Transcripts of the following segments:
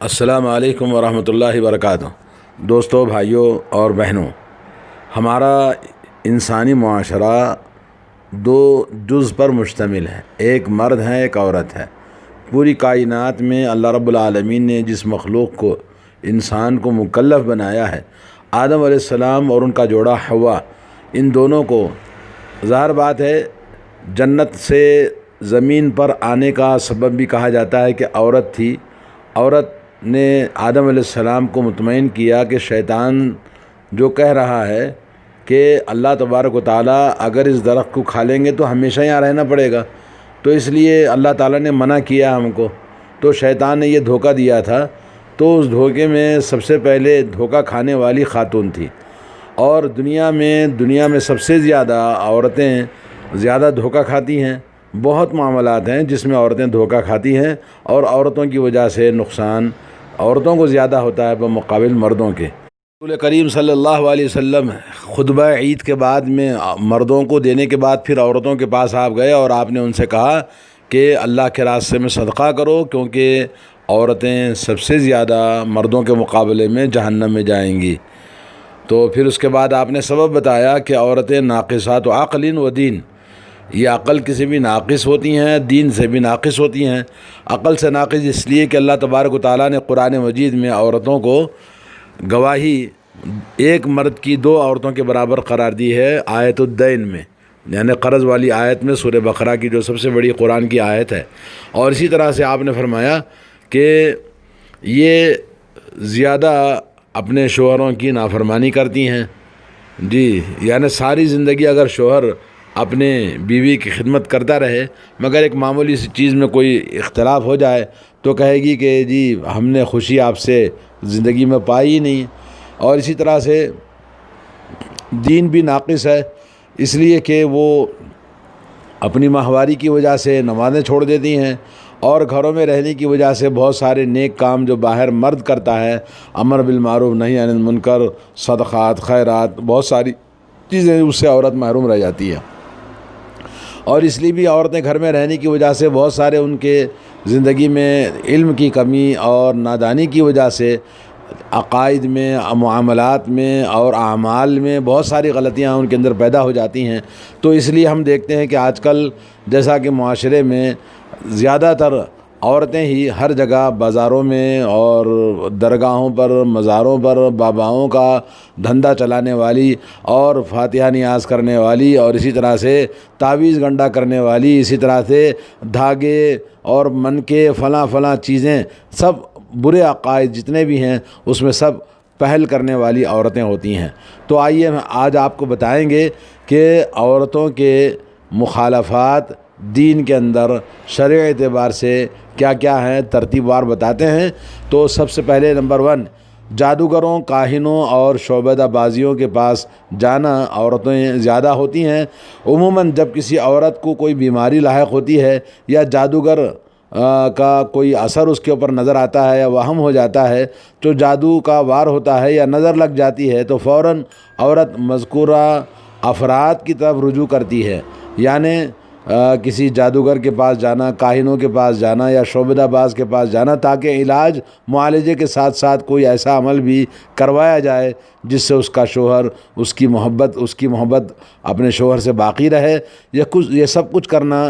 السلام علیکم ورحمۃ اللہ وبرکاتہ۔ دوستوں، بھائیوں اور بہنوں، ہمارا انسانی معاشرہ دو جز پر مشتمل ہے، ایک مرد ہے، ایک عورت ہے۔ پوری کائنات میں اللہ رب العالمین نے جس مخلوق کو، انسان کو مکلف بنایا ہے، آدم علیہ السلام اور ان کا جوڑا حوا، ان دونوں کو ظاہر بات ہے جنت سے زمین پر آنے کا سبب بھی کہا جاتا ہے کہ عورت تھی۔ عورت نے آدم علیہ السلام کو مطمئن کیا کہ شیطان جو کہہ رہا ہے کہ اللہ تبارک و تعالیٰ اگر اس درخت کو کھا لیں گے تو ہمیشہ یہاں رہنا پڑے گا، تو اس لیے اللہ تعالیٰ نے منع کیا ہم کو، تو شیطان نے یہ دھوکہ دیا تھا۔ تو اس دھوکے میں سب سے پہلے دھوکہ کھانے والی خاتون تھی، اور دنیا میں سب سے زیادہ عورتیں زیادہ دھوکہ کھاتی ہیں۔ بہت معاملات ہیں جس میں عورتیں دھوکہ کھاتی ہیں، اور عورتوں کی وجہ سے نقصان عورتوں کو زیادہ ہوتا ہے بمقابل مردوں کے۔ رسول کریم صلی اللہ علیہ وسلم خطبہ عید کے بعد میں مردوں کو دینے کے بعد پھر عورتوں کے پاس آپ گئے، اور آپ نے ان سے کہا کہ اللہ کے راستے میں صدقہ کرو، کیونکہ عورتیں سب سے زیادہ مردوں کے مقابلے میں جہنم میں جائیں گی۔ تو پھر اس کے بعد آپ نے سبب بتایا کہ عورتیں ناقصات و عقل و دین، یہ عقل کی سے بھی ناقص ہوتی ہیں، دین سے بھی ناقص ہوتی ہیں۔ عقل سے ناقص اس لیے کہ اللہ تبارک و تعالیٰ نے قرآن مجید میں عورتوں کو گواہی ایک مرد کی دو عورتوں کے برابر قرار دی ہے، آیت الدین میں، یعنی قرض والی آیت میں، سورہ بقرہ کی جو سب سے بڑی قرآن کی آیت ہے۔ اور اسی طرح سے آپ نے فرمایا کہ یہ زیادہ اپنے شوہروں کی نافرمانی کرتی ہیں۔ جی، یعنی ساری زندگی اگر شوہر اپنے بیوی کی خدمت کرتا رہے، مگر ایک معمولی سی چیز میں کوئی اختلاف ہو جائے تو کہے گی کہ جی ہم نے خوشی آپ سے زندگی میں پائی ہی نہیں۔ اور اسی طرح سے دین بھی ناقص ہے، اس لیے کہ وہ اپنی ماہواری کی وجہ سے نمازیں چھوڑ دیتی ہیں، اور گھروں میں رہنے کی وجہ سے بہت سارے نیک کام جو باہر مرد کرتا ہے، امر بالمعروف نہی عن المنکر، صدقات، خیرات، بہت ساری چیزیں، اس سے عورت محروم رہ جاتی ہے۔ اور اس لیے بھی عورتیں گھر میں رہنے کی وجہ سے بہت سارے ان کے زندگی میں علم کی کمی اور نادانی کی وجہ سے عقائد میں، معاملات میں اور اعمال میں بہت ساری غلطیاں ان کے اندر پیدا ہو جاتی ہیں۔ تو اس لیے ہم دیکھتے ہیں کہ آج کل جیسا کہ معاشرے میں زیادہ تر عورتیں ہی ہر جگہ بازاروں میں اور درگاہوں پر، مزاروں پر باباؤں کا دھندا چلانے والی، اور فاتحہ نیاز کرنے والی، اور اسی طرح سے تعویذ گنڈا کرنے والی، اسی طرح سے دھاگے اور من کے فلاں چیزیں، سب برے عقائد جتنے بھی ہیں اس میں سب پہل کرنے والی عورتیں ہوتی ہیں۔ تو آئیے آج آپ کو بتائیں گے کہ عورتوں کے مخالفات دین کے اندر شرعی اعتبار سے کیا کیا ہیں، ترتیب وار بتاتے ہیں۔ تو سب سے پہلے نمبر 1، جادوگروں، کاہنوں اور شعبدہ بازیوں کے پاس جانا عورتیں زیادہ ہوتی ہیں۔ عموماً جب کسی عورت کو کوئی بیماری لاحق ہوتی ہے، یا جادوگر کا کوئی اثر اس کے اوپر نظر آتا ہے یا وہم ہو جاتا ہے، تو جادو کا وار ہوتا ہے یا نظر لگ جاتی ہے، تو فوراً عورت مذکورہ افراد کی طرف رجوع کرتی ہے، یعنی کسی جادوگر کے پاس جانا، کاہنوں کے پاس جانا یا شعبدہ باز کے پاس جانا، تاکہ علاج معالجے کے ساتھ ساتھ کوئی ایسا عمل بھی کروایا جائے جس سے اس کا شوہر، اس کی محبت اپنے شوہر سے باقی رہے۔ یہ سب کچھ کرنا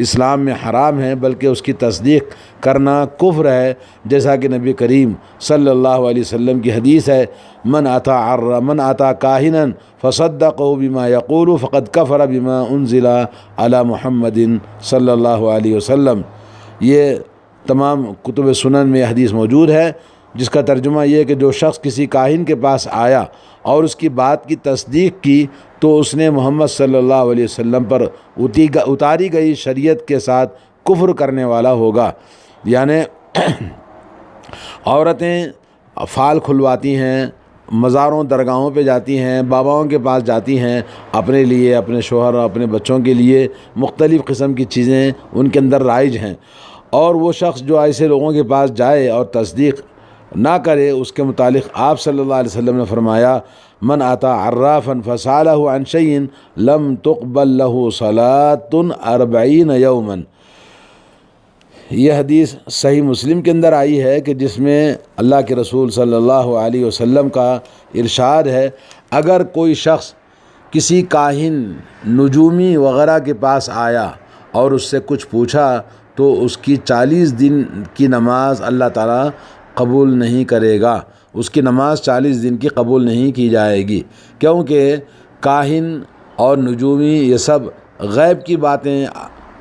اسلام میں حرام ہے، بلکہ اس کی تصدیق کرنا کفر ہے، جیسا کہ نبی کریم صلی اللہ علیہ وسلم کی حدیث ہے، من اتا کاہنا فصدقه بما یقول فقد کفر بما انزل علی محمد صلی اللہ علیہ وسلم۔ یہ تمام کتب سنن میں حدیث موجود ہے، جس کا ترجمہ یہ ہے کہ جو شخص کسی کاہن کے پاس آیا اور اس کی بات کی تصدیق کی، تو اس نے محمد صلی اللہ علیہ وسلم پر اتاری گئی شریعت کے ساتھ کفر کرنے والا ہوگا۔ یعنی عورتیں فال کھلواتی ہیں، مزاروں درگاہوں پہ جاتی ہیں، باباؤں کے پاس جاتی ہیں، اپنے لیے، اپنے شوہر اور اپنے بچوں کے لیے مختلف قسم کی چیزیں ان کے اندر رائج ہیں۔ اور وہ شخص جو ایسے لوگوں کے پاس جائے اور تصدیق نہ کرے، اس کے متعلق آپ صلی اللہ علیہ وسلم نے فرمایا، من اتا عرافا فسالہ عن شیء لم تقبل له صلاۃ 40 یوما، یہ حدیث صحیح مسلم کے اندر آئی ہے کہ جس میں اللہ کے رسول صلی اللہ علیہ وسلم کا ارشاد ہے، اگر کوئی شخص کسی کاہن، نجومی وغیرہ کے پاس آیا اور اس سے کچھ پوچھا تو اس کی 40 دن کی نماز اللہ تعالیٰ قبول نہیں کرے گا، اس کی نماز 40 دن کی قبول نہیں کی جائے گی، کیونکہ کاہن اور نجومی یہ سب غیب کی باتیں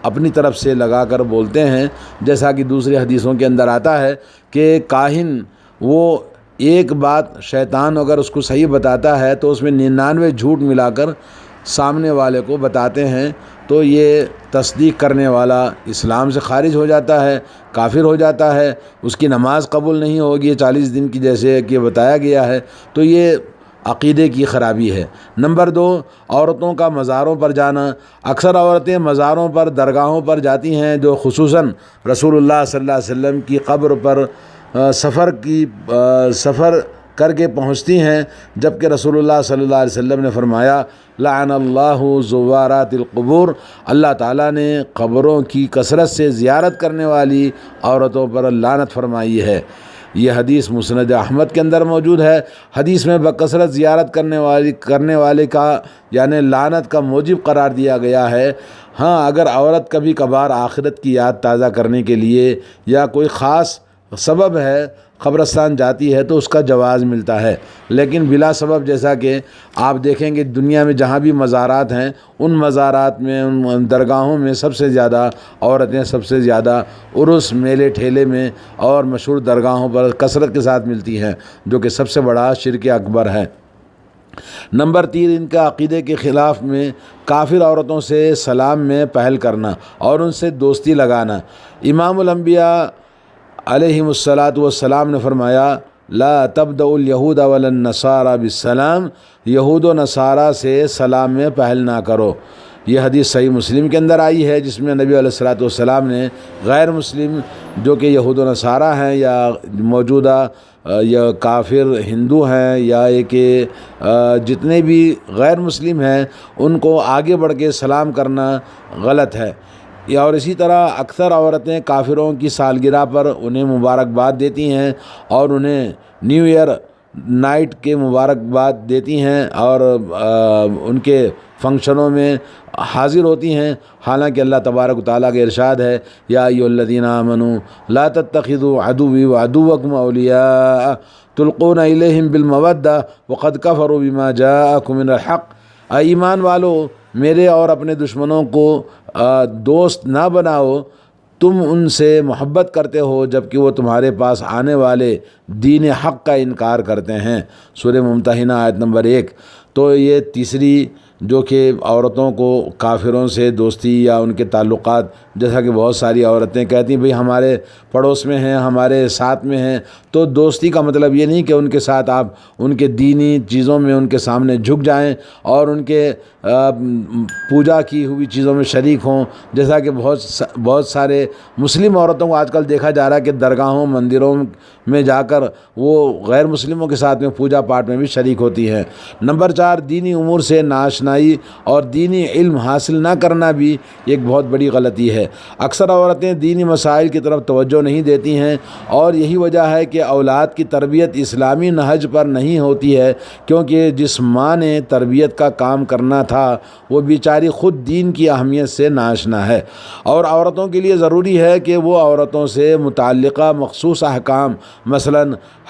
اپنی طرف سے لگا کر بولتے ہیں، جیسا کہ دوسری حدیثوں کے اندر آتا ہے کہ کاہن وہ ایک بات شیطان اگر اس کو صحیح بتاتا ہے تو اس میں 99 جھوٹ ملا کر سامنے والے کو بتاتے ہیں، تو یہ تصدیق کرنے والا اسلام سے خارج ہو جاتا ہے، کافر ہو جاتا ہے، اس کی نماز قبول نہیں ہوگی 40 دن کی، جیسے کہ بتایا گیا ہے، تو یہ عقیدے کی خرابی ہے۔ نمبر 2، عورتوں کا مزاروں پر جانا۔ اکثر عورتیں مزاروں پر، درگاہوں پر جاتی ہیں جو خصوصاً رسول اللہ صلی اللہ علیہ وسلم کی قبر پر سفر کر کے پہنچتی ہیں، جبکہ رسول اللہ صلی اللہ علیہ وسلم نے فرمایا لعن اللہ زوارات القبور، اللہ تعالیٰ نے قبروں کی کثرت سے زیارت کرنے والی عورتوں پر لعنت فرمائی ہے۔ یہ حدیث مسند احمد کے اندر موجود ہے۔ حدیث میں بکثرت زیارت کرنے والے کا یعنی لعنت کا موجب قرار دیا گیا ہے۔ ہاں، اگر عورت کبھی کبھار آخرت کی یاد تازہ کرنے کے لیے یا کوئی خاص سبب ہے قبرستان جاتی ہے تو اس کا جواز ملتا ہے، لیکن بلا سبب، جیسا کہ آپ دیکھیں گے دنیا میں جہاں بھی مزارات ہیں ان مزارات میں، ان درگاہوں میں سب سے زیادہ عورتیں سب سے زیادہ عرس، میلے ٹھیلے میں اور مشہور درگاہوں پر کثرت کے ساتھ ملتی ہیں، جو کہ سب سے بڑا شرک اکبر ہے۔ نمبر 3، ان کا عقیدے کے خلاف میں کافر عورتوں سے سلام میں پہل کرنا اور ان سے دوستی لگانا۔ امام الانبیاء علیہم الصلاۃ والسلام نے فرمایا لا تبدأ الیہود ولا النصارى بالسلام، یہود و نصارہ سے سلام میں پہل نہ کرو۔ یہ حدیث صحیح مسلم کے اندر آئی ہے جس میں نبی علیہ الصلاۃ والسلام نے غیر مسلم جو کہ یہود و نصارہ ہیں یا موجودہ یا کافر ہندو ہیں یا کہ جتنے بھی غیر مسلم ہیں ان کو آگے بڑھ کے سلام کرنا غلط ہے۔ اور اسی طرح اکثر عورتیں کافروں کی سالگرہ پر انہیں مبارکباد دیتی ہیں اور انہیں نیو ایئر نائٹ کے مبارکباد دیتی ہیں اور ان کے فنکشنوں میں حاضر ہوتی ہیں، حالانکہ اللہ تبارک و تعالیٰ کا ارشاد ہے یا ایھا الذین آمنوا لا تتخذوا عدوی وعدوکم اولیاء تلقون الیہم بالمودۃ وقد کفروا بما جاءکم من الحق، اے ایمان والو میرے اور اپنے دشمنوں کو دوست نہ بناؤ، تم ان سے محبت کرتے ہو جبکہ وہ تمہارے پاس آنے والے دین حق کا انکار کرتے ہیں۔ سورہ ممتحنہ آیت نمبر 1۔ تو یہ تیسری جو کہ عورتوں کو کافروں سے دوستی یا ان کے تعلقات، جیسا کہ بہت ساری عورتیں کہتی ہیں بھئی ہمارے پڑوس میں ہیں، ہمارے ساتھ میں ہیں، تو دوستی کا مطلب یہ نہیں کہ ان کے ساتھ آپ ان کے دینی چیزوں میں ان کے سامنے جھک جائیں اور ان کے پوجا کی ہوئی چیزوں میں شریک ہوں، جیسا کہ بہت سارے مسلم عورتوں کو آج کل دیکھا جا رہا ہے کہ درگاہوں، مندروں میں جا کر وہ غیر مسلموں کے ساتھ میں پوجا پاٹ میں بھی شریک ہوتی ہیں۔ نمبر 4، دینی امور سے ناآشنائی اور دینی علم حاصل نہ کرنا بھی ایک بہت بڑی غلطی ہے۔ اکثر عورتیں دینی مسائل کی طرف توجہ نہیں دیتی ہیں اور یہی وجہ ہے کہ اولاد کی تربیت اسلامی نہج پر نہیں ہوتی ہے، کیونکہ جس ماں نے تربیت کا کام کرنا تھا وہ بیچاری خود دین کی اہمیت سے ناآشنا ہے۔ اور عورتوں کے لیے ضروری ہے کہ وہ عورتوں سے متعلقہ مخصوص احکام، مثلا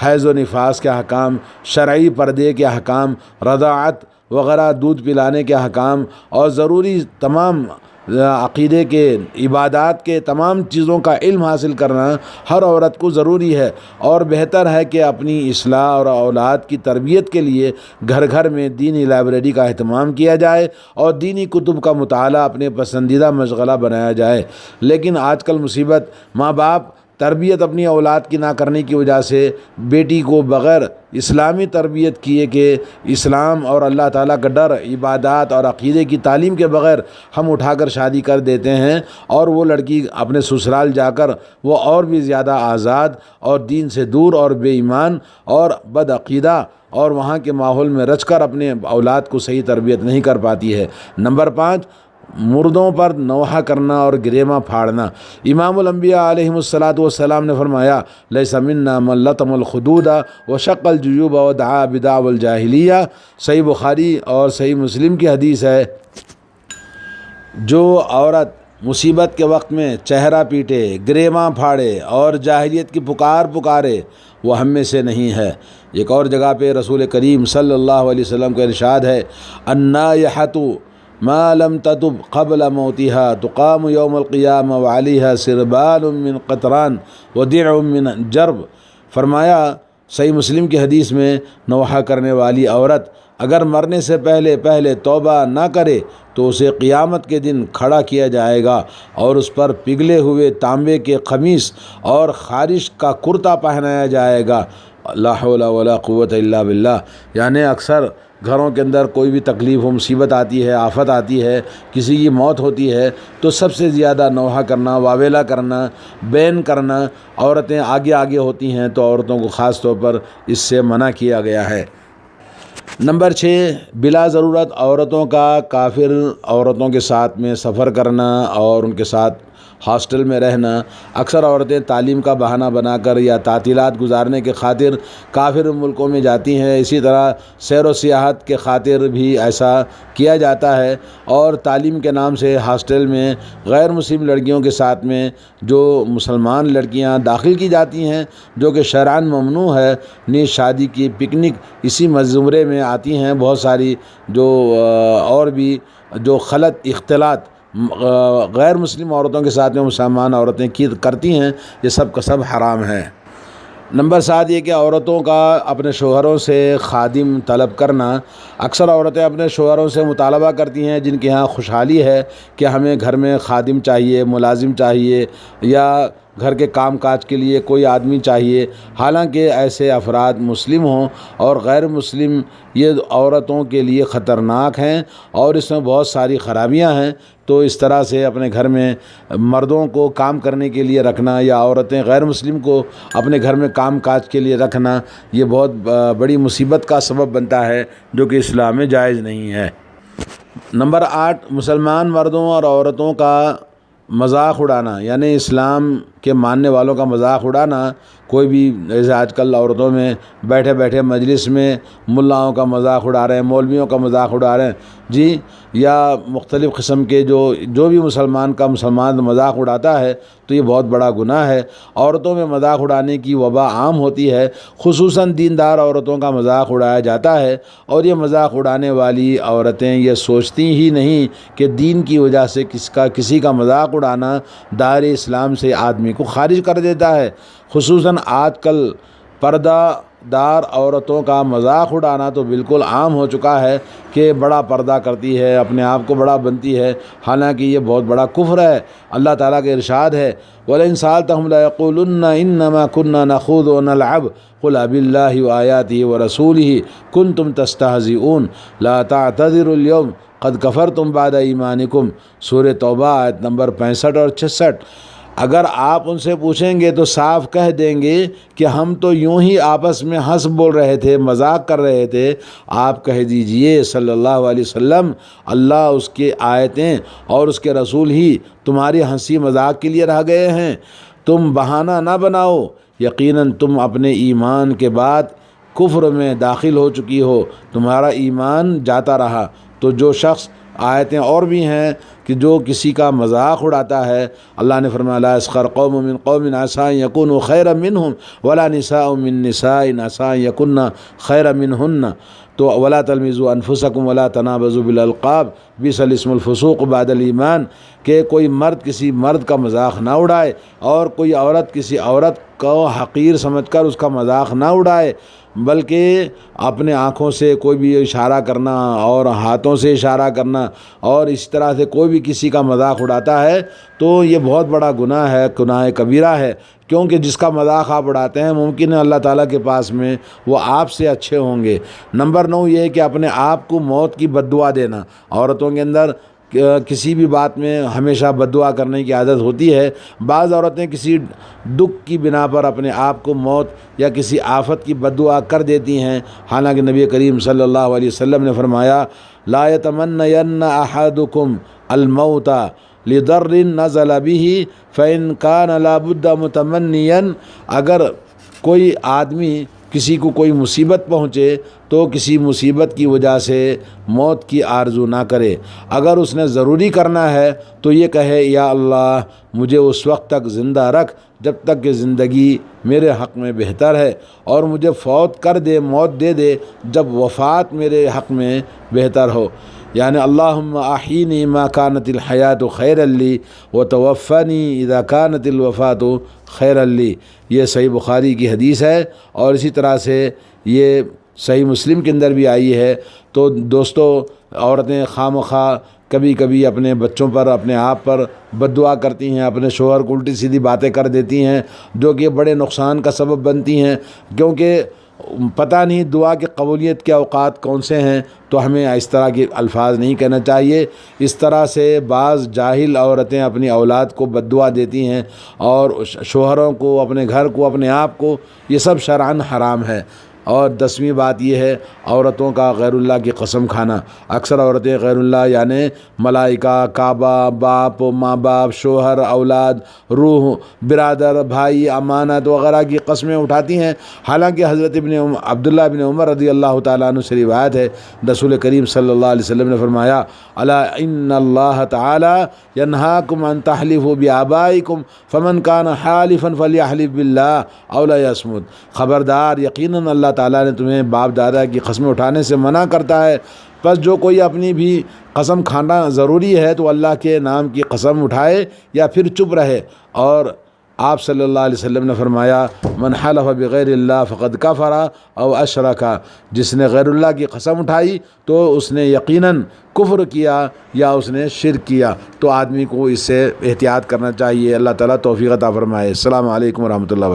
حیض و نفاس کے احکام، شرعی پردے کے احکام، رضاعت وغیرہ، دودھ پلانے کے احکام اور ضروری تمام عقیدے کے، عبادات کے تمام چیزوں کا علم حاصل کرنا ہر عورت کو ضروری ہے، اور بہتر ہے کہ اپنی اصلاح اور اولاد کی تربیت کے لیے گھر گھر میں دینی لائبریری کا اہتمام کیا جائے اور دینی کتب کا مطالعہ اپنے پسندیدہ مشغلہ بنایا جائے۔ لیکن آج کل مصیبت، ماں باپ تربیت اپنی اولاد کی نہ کرنے کی وجہ سے بیٹی کو بغیر اسلامی تربیت کیے کہ اسلام اور اللہ تعالیٰ کا ڈر، عبادات اور عقیدے کی تعلیم کے بغیر ہم اٹھا کر شادی کر دیتے ہیں، اور وہ لڑکی اپنے سسرال جا کر وہ اور بھی زیادہ آزاد اور دین سے دور اور بے ایمان اور بدعقیدہ اور وہاں کے ماحول میں رچ کر اپنے اولاد کو صحیح تربیت نہیں کر پاتی ہے۔ نمبر 5، مردوں پر نوحہ کرنا اور گریما پھاڑنا۔ امام الانبیاء علیہم الصلاۃ والسلام نے فرمایا لیس منا من لطم الخدود وشق الجیوب ودعا بدعوى الجاہلیہ۔ صحیح بخاری اور صحیح مسلم کی حدیث ہے، جو عورت مصیبت کے وقت میں چہرہ پیٹے، گریما پھاڑے اور جاہلیت کی پکارے وہ ہم میں سے نہیں ہے۔ ایک اور جگہ پہ رسول کریم صلی اللہ علیہ وسلم کا ارشاد ہے النائحۃ ما لم تتب قبل موتها تقام یوم القیامہ وعلیہا سربال من قطران ودرع من جرب۔ فرمایا صحیح مسلم کی حدیث میں، نوحہ کرنے والی عورت اگر مرنے سے پہلے توبہ نہ کرے تو اسے قیامت کے دن کھڑا کیا جائے گا اور اس پر پگھلے ہوئے تانبے کے قمیص اور خارش کا کرتا پہنایا جائے گا۔ لا حول ولا قوت الا باللہ۔ یعنی اکثر گھروں کے اندر کوئی بھی تکلیف و مصیبت آتی ہے، آفت آتی ہے، کسی کی موت ہوتی ہے تو سب سے زیادہ نوحہ کرنا، واویلا کرنا، بین کرنا، عورتیں آگے ہوتی ہیں تو عورتوں کو خاص طور پر اس سے منع کیا گیا ہے۔ نمبر 6، بلا ضرورت عورتوں کا کافر عورتوں کے ساتھ میں سفر کرنا اور ان کے ساتھ ہاسٹل میں رہنا۔ اکثر عورتیں تعلیم کا بہانہ بنا کر یا تعطیلات گزارنے کے خاطر کافر ملکوں میں جاتی ہیں۔ اسی طرح سیر و سیاحت کے خاطر بھی ایسا کیا جاتا ہے، اور تعلیم کے نام سے ہاسٹل میں غیر مسلم لڑکیوں کے ساتھ میں جو مسلمان لڑکیاں داخل کی جاتی ہیں، جو کہ شرعاً ممنوع ہے، نیز شادی کی پکنک اسی زمرے میں آتی ہیں۔ بہت ساری جو اور بھی جو اختلاط غیر مسلم عورتوں کے ساتھ میں مسلمان عورتیں کرتی ہیں، یہ سب کا سب حرام ہے۔ نمبر 7 یہ کہ عورتوں کا اپنے شوہروں سے خادم طلب کرنا۔ اکثر عورتیں اپنے شوہروں سے مطالبہ کرتی ہیں جن کے ہاں خوشحالی ہے کہ ہمیں گھر میں خادم چاہیے، ملازم چاہیے، یا گھر کے کام کاج کے لیے کوئی آدمی چاہیے۔ حالانکہ ایسے افراد مسلم ہوں اور غیر مسلم یہ عورتوں کے لیے خطرناک ہیں اور اس میں بہت ساری خرابیاں ہیں۔ تو اس طرح سے اپنے گھر میں مردوں کو کام کرنے کے لیے رکھنا یا عورتیں غیر مسلم کو اپنے گھر میں کام کاج کے لیے رکھنا، یہ بہت بڑی مصیبت کا سبب بنتا ہے، جو کہ اسلام میں جائز نہیں ہے۔ نمبر 8 مسلمان مردوں اور عورتوں کا مذاق اڑانا، یعنی اسلام کے ماننے والوں کا مذاق اڑانا۔ کوئی بھی جیسے آج کل عورتوں میں بیٹھے مجلس میں ملاؤں کا مذاق اڑا رہے ہیں، مولویوں کا مذاق اڑا رہے ہیں جی، یا مختلف قسم کے جو بھی مسلمان مذاق اڑاتا ہے تو یہ بہت بڑا گناہ ہے۔ عورتوں میں مذاق اڑانے کی وبا عام ہوتی ہے، خصوصاً دیندار عورتوں کا مذاق اڑایا جاتا ہے، اور یہ مذاق اڑانے والی عورتیں یہ سوچتی ہی نہیں کہ دین کی وجہ سے کسی کا مذاق اڑانا دائرۂ اسلام سے آدمی کو خارج کر دیتا ہے۔ خصوصاً آج کل پردہ دار عورتوں کا مذاق اڑانا تو بالکل عام ہو چکا ہے کہ بڑا پردہ کرتی ہے، اپنے آپ کو بڑا بنتی ہے، حالانکہ یہ بہت بڑا کفر ہے۔ اللہ تعالیٰ کا ارشاد ہے وَلَئِن سَأَلْتَهُمْ لَيَقُولُنَّ إِنَّمَا كُنَّا نَخُوضُ وَنَلْعَبُ قُلْ أَبِاللَّهِ وَآيَاتِهِ وَرَسُولِهِ كُنْتُمْ تَسْتَهْزِئُونَ لَا تَعْتَذِرُوا الْيَوْمَ قَدْ كَفَرْتُمْ بَعْدَ إِيمَانِكُمْ۔ سورہ توبہ آیت نمبر 65 اور 66۔ اگر آپ ان سے پوچھیں گے تو صاف کہہ دیں گے کہ ہم تو یوں ہی آپس میں ہنس بول رہے تھے، مذاق کر رہے تھے۔ آپ کہہ دیجئے صلی اللہ علیہ وسلم، اللہ، اس کی آیتیں اور اس کے رسول ہی تمہاری ہنسی مذاق کے لیے رہ گئے ہیں۔ تم بہانہ نہ بناؤ، یقیناً تم اپنے ایمان کے بعد کفر میں داخل ہو چکی ہو، تمہارا ایمان جاتا رہا۔ تو جو شخص، آیتیں اور بھی ہیں کہ جو کسی کا مذاق اڑاتا ہے، اللہ نے فرمایا لا یسخر قوم من قوم عسى ان يكونوا خيرا منهم ولا نساء من نساء عسى ان يكن خيرا منهن۔ تو ولا تلمزوا انفسکم ولا تنابزوا بالالقاب بئس الاسم الفسوق بعد الایمان، کہ کوئی مرد کسی مرد کا مذاق نہ اڑائے اور کوئی عورت کسی عورت کو حقیر سمجھ کر اس کا مذاق نہ اڑائے، بلکہ اپنے آنکھوں سے کوئی بھی اشارہ کرنا اور ہاتھوں سے اشارہ کرنا اور اس طرح سے کوئی بھی کسی کا مذاق اڑاتا ہے تو یہ بہت بڑا گناہ ہے، گناہ کبیرہ ہے، کیونکہ جس کا مذاق آپ اڑاتے ہیں ممکن ہے اللہ تعالیٰ کے پاس میں وہ آپ سے اچھے ہوں گے۔ نمبر 9 یہ ہے کہ اپنے آپ کو موت کی بد دعا دینا۔ عورتوں کے اندر کسی بھی بات میں ہمیشہ بد دعا کرنے کی عادت ہوتی ہے۔ بعض عورتیں کسی دکھ کی بنا پر اپنے آپ کو موت یا کسی آفت کی بد دعا کر دیتی ہیں، حالانکہ نبی کریم صلی اللہ علیہ وسلم نے فرمایا لا یتمنین احدکم الموت لضر نزل به فإن كان لابد متمنيا، اگر کوئی آدمی کسی کو کوئی مصیبت پہنچے تو کسی مصیبت کی وجہ سے موت کی آرزو نہ کرے، اگر اس نے ضروری کرنا ہے تو یہ کہے یا اللہ مجھے اس وقت تک زندہ رکھ جب تک کہ زندگی میرے حق میں بہتر ہے، اور مجھے فوت کر دے، موت دے دے جب وفات میرے حق میں بہتر ہو، یعنی اللہم احینی ما کانت الحیات خیرا لی وتوفنی اذا کانت الوفات خیرا لی، یہ صحیح بخاری کی حدیث ہے، اور اسی طرح سے یہ صحیح مسلم کے اندر بھی آئی ہے۔ تو دوستو، عورتیں خواہ مخواہ کبھی کبھی اپنے بچوں پر، اپنے آپ پر بد دعا کرتی ہیں، اپنے شوہر کو الٹی سیدھی باتیں کر دیتی ہیں جو کہ بڑے نقصان کا سبب بنتی ہیں، کیونکہ پتہ نہیں دعا کی قبولیت کے اوقات کون سے ہیں، تو ہمیں اس طرح کے الفاظ نہیں کہنا چاہیے۔ اس طرح سے بعض جاہل عورتیں اپنی اولاد کو بد دعا دیتی ہیں، اور شوہروں کو، اپنے گھر کو، اپنے آپ کو، یہ سب شرعاً حرام ہے۔ اور 10ویں بات یہ ہے عورتوں کا غیر اللہ کی قسم کھانا۔ اکثر عورتیں غیر اللہ یعنی ملائکہ، کعبہ، باپ، ماں باپ، شوہر، اولاد، روح، برادر، بھائی، امانت وغیرہ کی قسمیں اٹھاتی ہیں، حالانکہ حضرت عبداللہ بن عمر رضی اللہ تعالیٰ عنہ سے روایت ہے، رسول کریم صلی اللہ علیہ وسلم نے فرمایا الا ان اللہ تعالی ینہاکم ان تحلفوا بآبائکم فمن کان حالفا فلیحلف باللہ او لیصمت، خبردار یقیناً اللہ تعالیٰ نے تمہیں باپ دادا کی قسمیں اٹھانے سے منع کرتا ہے، بس جو کوئی اپنی بھی قسم کھانا ضروری ہے تو اللہ کے نام کی قسم اٹھائے یا پھر چپ رہے۔ اور آپ صلی اللہ علیہ وسلم نے فرمایا من حلف بغیر اللہ فقد کفر او اشرک، جس نے غیر اللہ کی قسم اٹھائی تو اس نے یقیناً کفر کیا یا اس نے شرک کیا۔ تو آدمی کو اس سے احتیاط کرنا چاہیے۔ اللہ تعالیٰ توفیق عطا فرمائے۔ السلام علیکم ورحمۃ اللہ وبرکاتہ۔